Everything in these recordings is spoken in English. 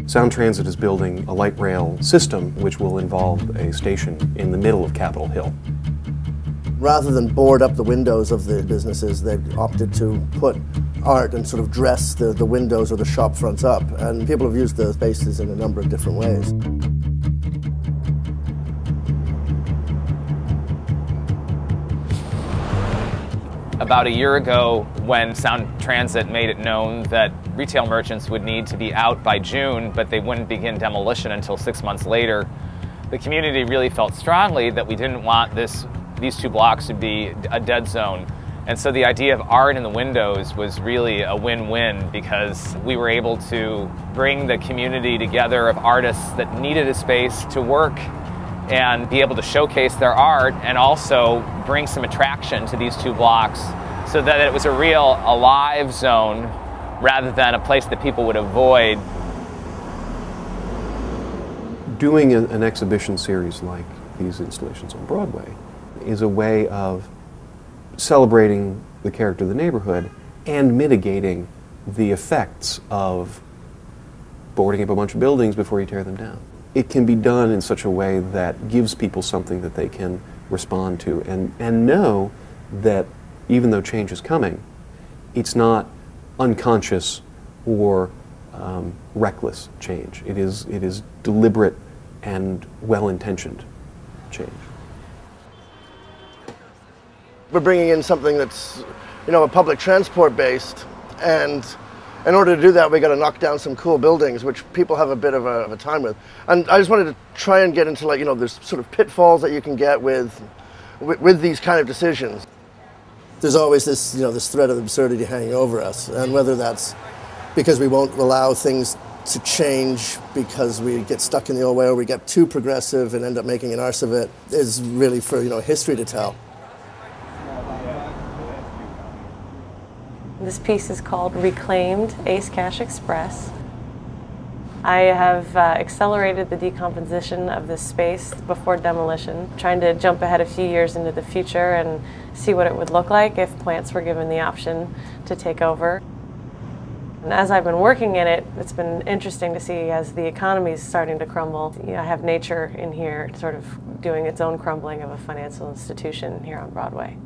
Sound Transit is building a light rail system which will involve a station in the middle of Capitol Hill. Rather than board up the windows of the businesses, they've opted to put art and sort of dress the windows or the shop fronts up. And people have used the spaces in a number of different ways. About a year ago, when Sound Transit made it known that retail merchants would need to be out by June, but they wouldn't begin demolition until 6 months later, the community really felt strongly that we didn't want these two blocks to be a dead zone. And so the idea of art in the windows was really a win-win, because we were able to bring the community together of artists that needed a space to work and be able to showcase their art, and also bring some attraction to these two blocks so that it was a real alive zone rather than a place that people would avoid. Doing an exhibition series like these installations on Broadway is a way of celebrating the character of the neighborhood and mitigating the effects of boarding up a bunch of buildings before you tear them down. It can be done in such a way that gives people something that they can respond to and know that even though change is coming, it's not unconscious or reckless change. It is deliberate and well-intentioned change. We're bringing in something that's, you know, a public transport based, and in order to do that, we got to knock down some cool buildings, which people have a bit of a time with. And I just wanted to try and get into, like, you know, there's sort of pitfalls that you can get with these kind of decisions. There's always this, you know, this threat of absurdity hanging over us, and whether that's because we won't allow things to change because we get stuck in the old way, or we get too progressive and end up making an arse of it, is really for, you know, history to tell. This piece is called Reclaimed Ace Cash Express. I have accelerated the decomposition of this space before demolition, trying to jump ahead a few years into the future and see what it would look like if plants were given the option to take over. And as I've been working in it, it's been interesting to see as the economy is starting to crumble. You know, I have nature in here sort of doing its own crumbling of a financial institution here on Broadway.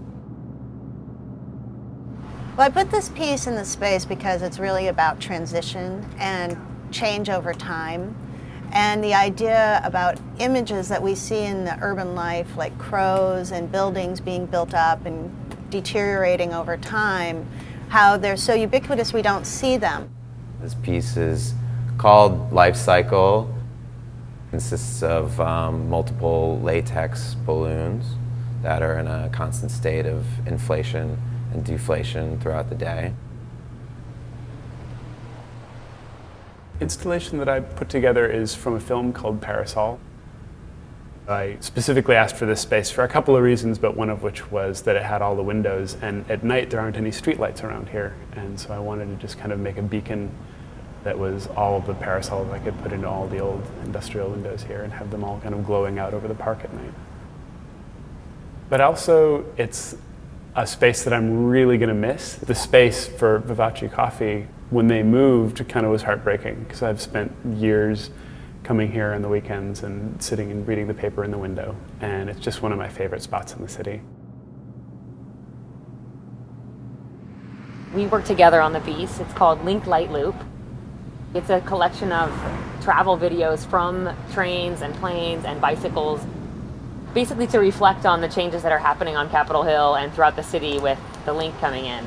Well, I put this piece in the space because it's really about transition and change over time. And the idea about images that we see in the urban life, like crows and buildings being built up and deteriorating over time, how they're so ubiquitous we don't see them. This piece is called Life Cycle. It consists of multiple latex balloons that are in a constant state of inflation and deflation throughout the day. Installation that I put together is from a film called Parasol. I specifically asked for this space for a couple of reasons, but one of which was that it had all the windows, and at night there aren't any streetlights around here, and so I wanted to just kind of make a beacon that was all of the parasols I could put into all the old industrial windows here and have them all kind of glowing out over the park at night. But also, it's a space that I'm really going to miss. The space for Vivace Coffee, when they moved, kind of was heartbreaking, because I've spent years coming here on the weekends and sitting and reading the paper in the window, and it's just one of my favorite spots in the city. We work together on the piece. It's called Link Light Loop. It's a collection of travel videos from trains and planes and bicycles, basically to reflect on the changes that are happening on Capitol Hill and throughout the city with the link coming in.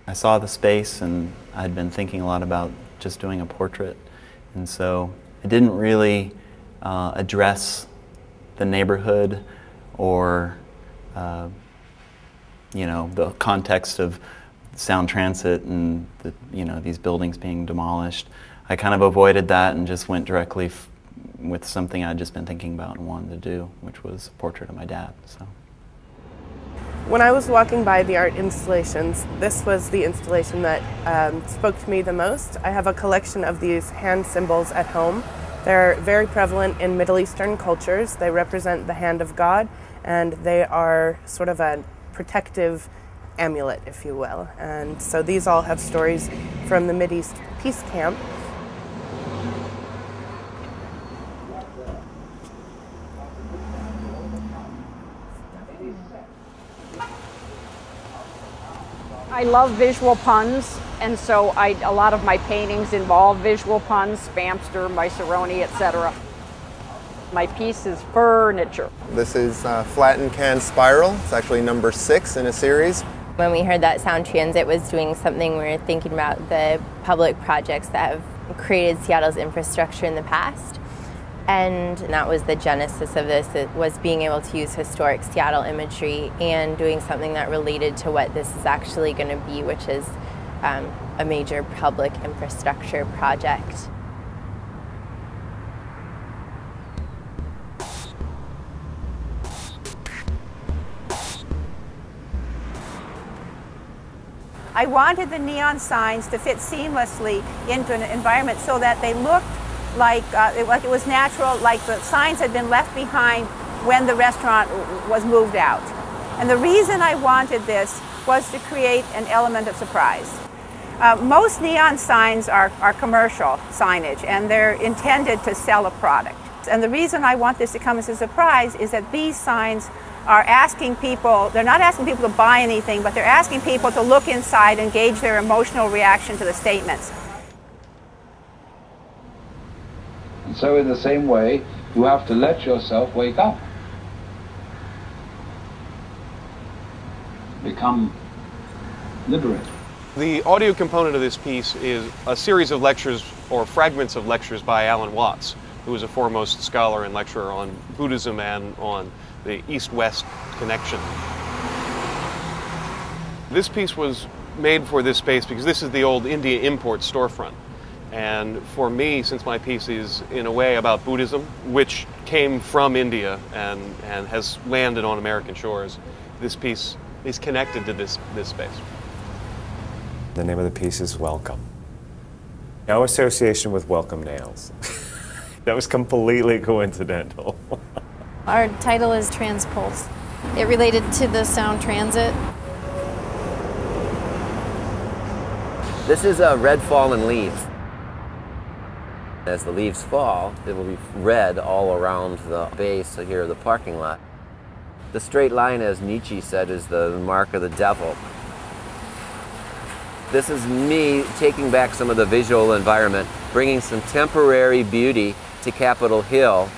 I saw the space and I'd been thinking a lot about just doing a portrait, and so it didn't really address the neighborhood or you know, the context of Sound Transit and the, you know, these buildings being demolished. I kind of avoided that and just went directly with something I'd just been thinking about and wanted to do, which was a portrait of my dad. So. When I was walking by the art installations, this was the installation that spoke to me the most. I have a collection of these hand symbols at home. They're very prevalent in Middle Eastern cultures. They represent the hand of God, and they are sort of a protective amulet, if you will. And so these all have stories from the Mideast peace camp. I love visual puns, and so a lot of my paintings involve visual puns, spamster, miseroni, etc. My piece is furniture. This is Flattened Can Spiral. It's actually number 6 in a series. When we heard that Sound Transit was doing something, we were thinking about the public projects that have created Seattle's infrastructure in the past. And that was the genesis of this. It was being able to use historic Seattle imagery and doing something that related to what this is actually going to be, which is a major public infrastructure project. I wanted the neon signs to fit seamlessly into an environment so that they looked like it was natural, like the signs had been left behind when the restaurant was moved out. And the reason I wanted this was to create an element of surprise. Most neon signs are commercial signage, and they're intended to sell a product. And the reason I want this to come as a surprise is that these signs are asking people, they're not asking people to buy anything, but they're asking people to look inside and gauge their emotional reaction to the statements. And so in the same way, you have to let yourself wake up. Become liberated. The audio component of this piece is a series of lectures or fragments of lectures by Alan Watts, who is a foremost scholar and lecturer on Buddhism and on the East-West connection. This piece was made for this space because this is the old India import storefront. And for me, since my piece is in a way about Buddhism, which came from India and has landed on American shores, this piece is connected to this space. The name of the piece is Welcome. No association with Welcome Nails. That was completely coincidental. Our title is Transpulse. It related to the Sound Transit. This is red fallen leaves. As the leaves fall, it will be red all around the base here of the parking lot. The straight line, as Nietzsche said, is the mark of the devil. This is me taking back some of the visual environment, bringing some temporary beauty to Capitol Hill.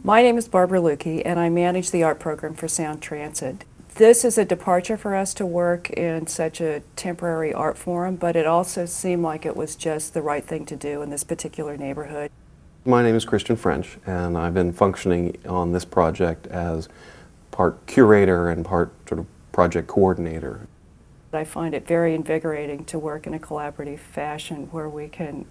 My name is Barbara Luecke, and I manage the art program for Sound Transit. This is a departure for us to work in such a temporary art forum, but it also seemed like it was just the right thing to do in this particular neighborhood. My name is Christian French, and I've been functioning on this project as part curator and part sort of project coordinator. I find it very invigorating to work in a collaborative fashion where we can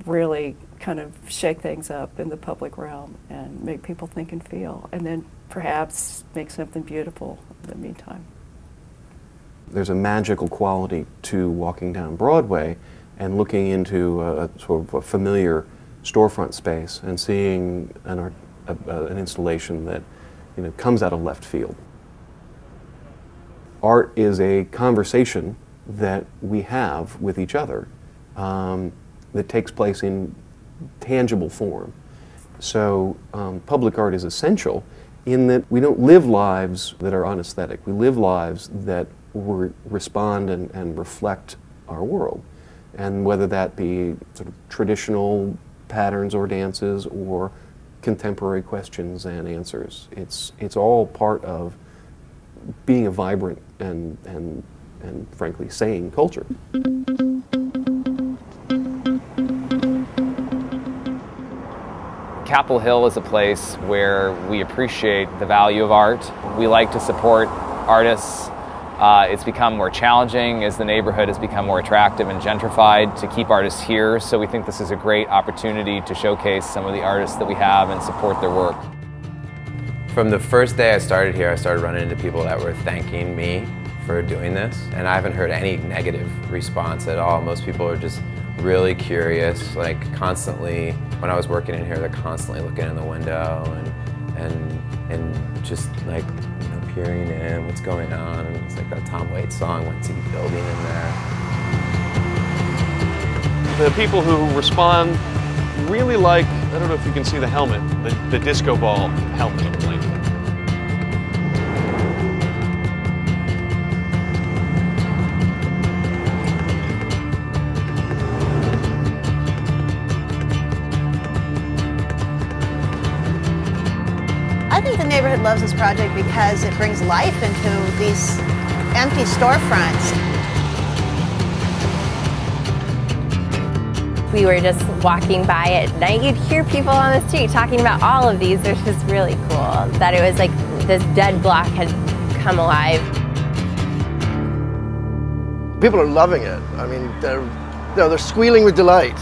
really kind of shake things up in the public realm and make people think and feel, and then perhaps make something beautiful in the meantime. There's a magical quality to walking down Broadway and looking into a sort of a familiar storefront space and seeing an installation that comes out of left field. Art is a conversation that we have with each other that takes place in tangible form. So public art is essential in that we don't live lives that are unaesthetic. We live lives that respond and reflect our world. And whether that be sort of traditional patterns or dances or contemporary questions and answers, it's all part of being a vibrant and frankly sane culture. Capitol Hill is a place where we appreciate the value of art. We like to support artists. It's become more challenging as the neighborhood has become more attractive and gentrified to keep artists here, so we think this is a great opportunity to showcase some of the artists that we have and support their work. From the first day I started here, I started running into people that were thanking me for doing this, and I haven't heard any negative response at all. Most people are just really curious, like constantly, when I was working in here, they're constantly looking in the window and just like peering in, what's going on. And it's like that Tom Waits song, What's He Building in there? The people who respond really like, I don't know if you can see the helmet, the disco ball helmet of the plane. loves this project because it brings life into these empty storefronts. We were just walking by at night, you'd hear people on the street talking about all of these, which was really cool. That it was like this dead block had come alive. People are loving it. I mean, they're squealing with delight.